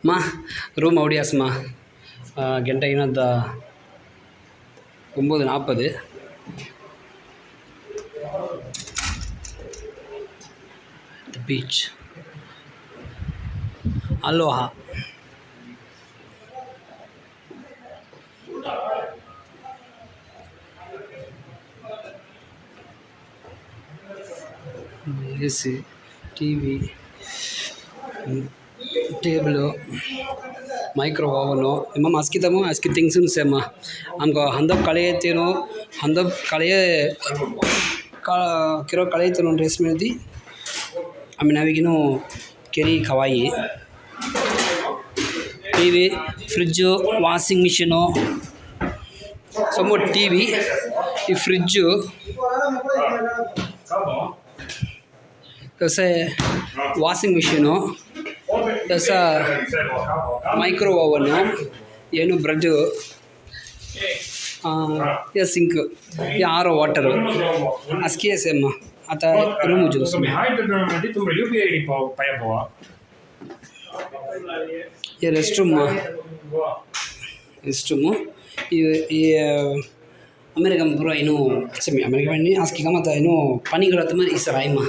ಮಾ ರೂಮ್ ಔಡಿಯಾಸ್ಮಾ ಗಂಟೆ ಇನ್ನೊಂದು 9:40 the beach Aloha AC TV table micro oven emma maskitamo aski things sema amko handap kalayeteno handap kalaye kiro kalayeteno dress medi aminavigino keri kawaii TV fridge washing machine some more TV ಈ fridge there's a washing machine there's a micro oven ಏನು bread sink RO water askia sema ata room juice ये restroom ಈ American पूरा इनो समी America में नहीं ASCII का मत इनो पानी गलत में इस राय में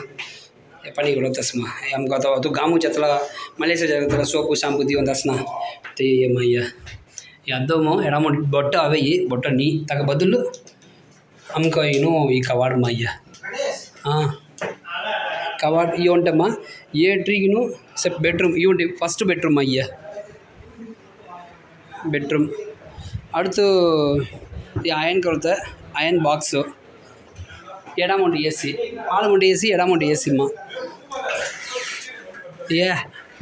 पानी गलत असमा हम का तो गामू चतला मलेशिया जगह सोपु शैम्पू दियो दसना तो ये मैया यादोमो एडामो बट्ट अवे ये बट्ट नी तक बदलू हमको इनो ई कवाड़ मैया हाँ कवाड़ ये उन्टम्मा ये ट्रीगिनो सब बेडरूम ये उन्टे फर्स्ट बेडरूम मैया बेडरूम அடுத்து அயன் கருத்த அயன் பாக்ஸு எடாமௌண்ட் ஏசி ஆளுமௌண்ட் ஏசி எடாமௌண்ட் ஏசிம்மா ஏ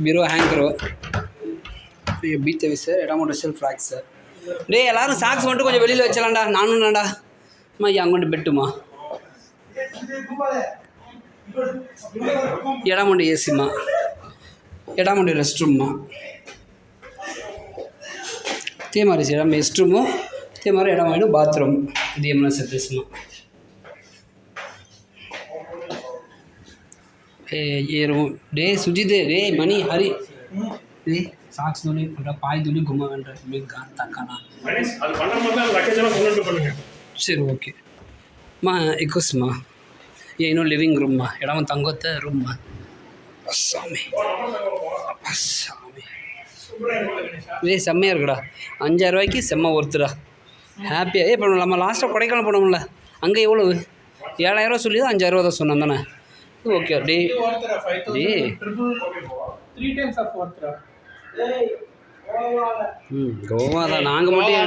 பீரோ ஹேங்கரு பீத்த சார் எடாமௌண்ட் செல்ஃப் ஃப்ராக்ஸ் டே எல்லோரும் சாக்ஸ் மட்டும் கொஞ்சம் வெளியில் வச்சலாம்டா நானும்டாடா அம்மா அங்கொண்டு பெட்டுமா எடாமௌண்ட் ஏசிம்மா எடாமௌண்ட் ரெஸ்ட் ரூம்மா ते मारे से रेस्ट रूम ते मारे एडमाइनो बाथरूम ఇది ఏమన్నా సర్దేస్మా ఏ రూమ్ డే సుజిదే రే మనీ హరి రే சாக்ஸ் துணி அப்புறம் பாய் துணி கும்மா வேண்டாம் மிக தக்கானா அது பண்ணும்போது லக்கேஜ் எல்லாம் கொண்டு பண்ணுங்க சரி ஓகே மா இக்குஸ்மா ஏனோ லிவிங் ரூம்மா இடம் தங்கத்த ரூம்மா அஸ்ஸாமி ஏய் செம்மையாக இருக்குடா 5000 ரூபாய்க்கு செம்ம ஒருத்தரா ஹாப்பியாக இப்போ நம்ம லாஸ்ட்டாக கொடைக்கானல் போனோம்ல அங்கே எவ்வளவு 7000 ரூபா சொல்லி தான் 5000 ரூபா தான் சொன்னேன் தானே ஓகே டே கோவா தான் நாங்கள் மட்டும்